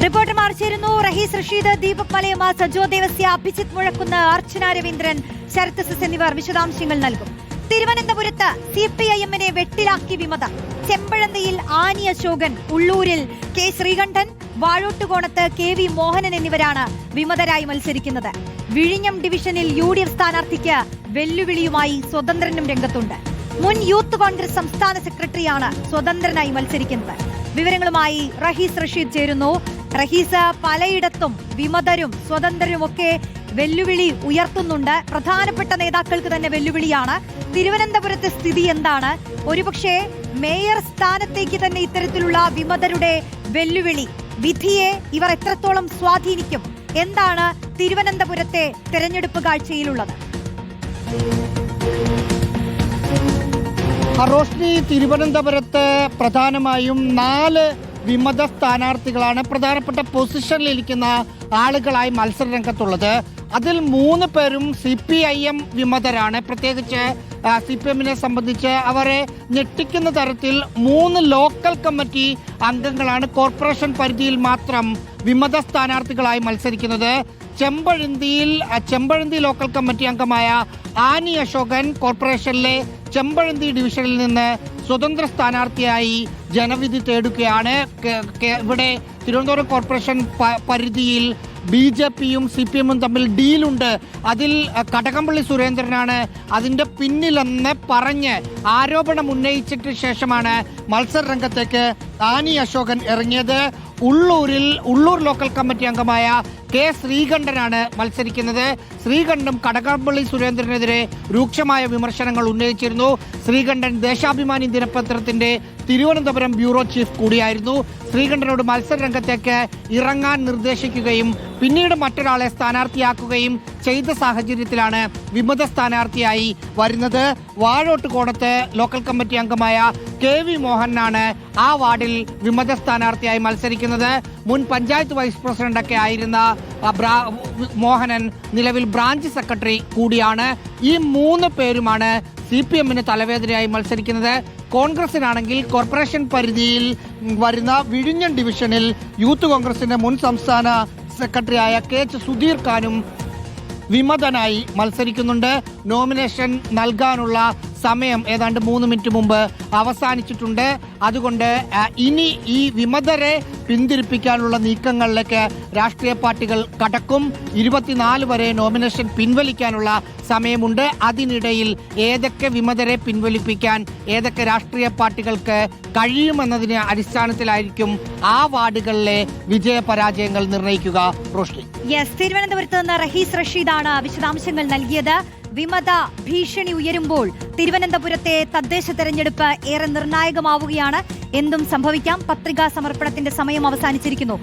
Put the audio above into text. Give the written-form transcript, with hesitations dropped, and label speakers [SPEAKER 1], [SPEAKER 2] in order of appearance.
[SPEAKER 1] റിപ്പോർട്ടർമാർ ചേരുന്നു. റഹീസ് റഷീദ്, ദീപക് മലയമ്മ, സജോ ദേവസ്യ, അഭിജിത്ത് മുഴക്കുന്ന്, അർച്ചന രവീന്ദ്രൻ, ശരത് എസ് എന്നിവർ വിശദാംശങ്ങൾ നൽകും. തിരുവനന്തപുരത്ത് CPIM-നെ വെട്ടിലാക്കി വിമത. ചെമ്പഴന്തിയിൽ ആനി അശോകൻ, ഉള്ളൂരിൽ കെ ശ്രീകണ്ഠൻ, വാഴോട്ടുകോണത്ത് KV മോഹനൻ എന്നിവരാണ് വിമതരായി മത്സരിക്കുന്നത്. വിഴിഞ്ഞം ഡിവിഷനിൽ UDF സ്ഥാനാർത്ഥിക്ക് വെല്ലുവിളിയുമായി സ്വതന്ത്രനും രംഗത്തുണ്ട്. മുൻ യൂത്ത് കോൺഗ്രസ് സംസ്ഥാന സെക്രട്ടറിയാണ് സ്വതന്ത്രനായി മത്സരിക്കുന്നത്. വിവരങ്ങളുമായി റഹീസ് റഷീദ് ചേരുന്നു. റഹീസ്, പലയിടത്തും വിമതരും സ്വതന്ത്രരുമൊക്കെ വെല്ലുവിളി ഉയർത്തുന്നുണ്ട്. പ്രധാനപ്പെട്ട നേതാക്കൾക്ക് തന്നെ വെല്ലുവിളിയാണ്. തിരുവനന്തപുരത്തെ സ്ഥിതി എന്താണ്? ഒരുപക്ഷെ മേയർ സ്ഥാനത്തേക്ക് തന്നെ ഇത്തരത്തിലുള്ള വിമതരുടെ വെല്ലുവിളി, വിധിയെ ഇവർ എത്രത്തോളം സ്വാധീനിക്കും? എന്താണ് തിരുവനന്തപുരത്തെ തെരഞ്ഞെടുപ്പ് കാഴ്ചയിലുള്ളത്?
[SPEAKER 2] റോഷ്നി, തിരുവനന്തപുരത്ത് പ്രധാനമായും 4 വിമത സ്ഥാനാർത്ഥികളാണ് പ്രധാനപ്പെട്ട പൊസിഷനിലിരിക്കുന്ന ആളുകളായി മത്സരരംഗത്തുള്ളത്. അതിൽ 3 പേരും CPIM വിമതരാണ്. പ്രത്യേകിച്ച് CPM-നെ സംബന്ധിച്ച് അവരെ ഞെട്ടിക്കുന്ന തരത്തിൽ 3 ലോക്കൽ കമ്മിറ്റി അംഗങ്ങളാണ് കോർപ്പറേഷൻ പരിധിയിൽ മാത്രം വിമത സ്ഥാനാർത്ഥികളായി മത്സരിക്കുന്നത്. ചെമ്പഴന്തി ലോക്കൽ കമ്മിറ്റി അംഗമായ ആനി അശോകൻ കോർപ്പറേഷനിലെ ചെമ്പഴന്തി ഡിവിഷനിൽ നിന്ന് സ്വതന്ത്ര സ്ഥാനാർത്ഥിയായി ജനവിധി തേടുകയാണ്. ഇവിടെ തിരുവനന്തപുരം കോർപ്പറേഷൻ പരിധിയിൽ BJP-യും CPM-ഉം തമ്മിൽ ഡീലുണ്ട്. അതിൽ കടകംപള്ളി സുരേന്ദ്രനാണ് അതിന്റെ പിന്നിലെന്ന് പറഞ്ഞ് ആരോപണം ഉന്നയിച്ചിട്ട് ശേഷമാണ് മത്സര രംഗത്തേക്ക് ആനി അശോകൻ ഇറങ്ങിയത്. ഉള്ളൂർ ലോക്കൽ കമ്മിറ്റി അംഗമായ കെ ശ്രീകണ്ഠനാണ് മത്സരിക്കുന്നത്. ശ്രീകണ്ഠൻ കടകംപള്ളി സുരേന്ദ്രനെതിരെ രൂക്ഷമായ വിമർശനങ്ങൾ ഉന്നയിച്ചിരുന്നു. ശ്രീകണ്ഠൻ ദേശാഭിമാനി ദിനപത്രത്തിന്റെ തിരുവനന്തപുരം ബ്യൂറോ ചീഫ് കൂടിയായിരുന്നു. ശ്രീകണ്ഠനോട് മത്സര രംഗത്തേക്ക് ഇറങ്ങാൻ നിർദ്ദേശിക്കുകയും പിന്നീട് മറ്റൊരാളെ സ്ഥാനാർത്ഥിയാക്കുകയും ചെയ്ത സാഹചര്യത്തിലാണ് വിമത സ്ഥാനാർത്ഥിയായി വരുന്നത്. വാഴോട്ടുകോണത്ത് ലോക്കൽ കമ്മിറ്റി അംഗമായ KV മോഹനാണ് ആ വാർഡിൽ വിമത സ്ഥാനാർത്ഥിയായി മത്സരിക്കുന്നത്. മുൻ പഞ്ചായത്ത് വൈസ് പ്രസിഡന്റൊക്കെ ആയിരുന്ന മോഹനൻ നിലവിൽ ബ്രാഞ്ച് സെക്രട്ടറി കൂടിയാണ്. ഈ 3 പേരുമാണ് CPM-ന് തലവേദനയായി മത്സരിക്കുന്നത്. കോൺഗ്രസിനാണെങ്കിൽ കോർപ്പറേഷൻ പരിധിയിൽ വരുന്ന വിഴിഞ്ഞം ഡിവിഷനിൽ യൂത്ത് കോൺഗ്രസിന്റെ മുൻ സംസ്ഥാന സെക്രട്ടറിയായ KH സുധീർ ഖാനും വിമതനായി മത്സരിക്കുന്നുണ്ട്. നോമിനേഷൻ നൽകാനുള്ള സമയം ഏതാണ്ട് 3 മിനിറ്റ് മുമ്പ് അവസാനിച്ചിട്ടുണ്ട്. അതുകൊണ്ട് ഇനി ഈ വിമതരെ പിന്തിരിപ്പിക്കാനുള്ള നീക്കങ്ങളിലേക്ക് രാഷ്ട്രീയ പാർട്ടികൾ കടക്കും. 24 വരെ നോമിനേഷൻ പിൻവലിക്കാനുള്ള സമയമുണ്ട്. അതിനിടയിൽ ഏതൊക്കെ വിമതരെ പിൻവലിപ്പിക്കാൻ ഏതൊക്കെ രാഷ്ട്രീയ പാർട്ടികൾക്ക് കഴിയുമെന്നതിന് അടിസ്ഥാനത്തിലായിരിക്കും ആ വാർഡുകളിലെ വിജയപരാജയങ്ങൾ നിർണ്ണയിക്കുക. റോഷ്നി,
[SPEAKER 1] തിരുവനന്തപുരത്ത് നിന്ന് റഹീസ് റഷീദാണ് വിശദാംശങ്ങൾ നൽകിയത്. വിമത ഭീഷണി ഉയരുമ്പോൾ തിരുവനന്തപുരത്തെ തദ്ദേശ തെരഞ്ഞെടുപ്പ് ഏറെ നിർണായകമാവുകയാണ്. എന്തും സംഭവിക്കാം. പത്രികാ സമർപ്പണത്തിന്റെ സമയം അവസാനിച്ചിരിക്കുന്നു.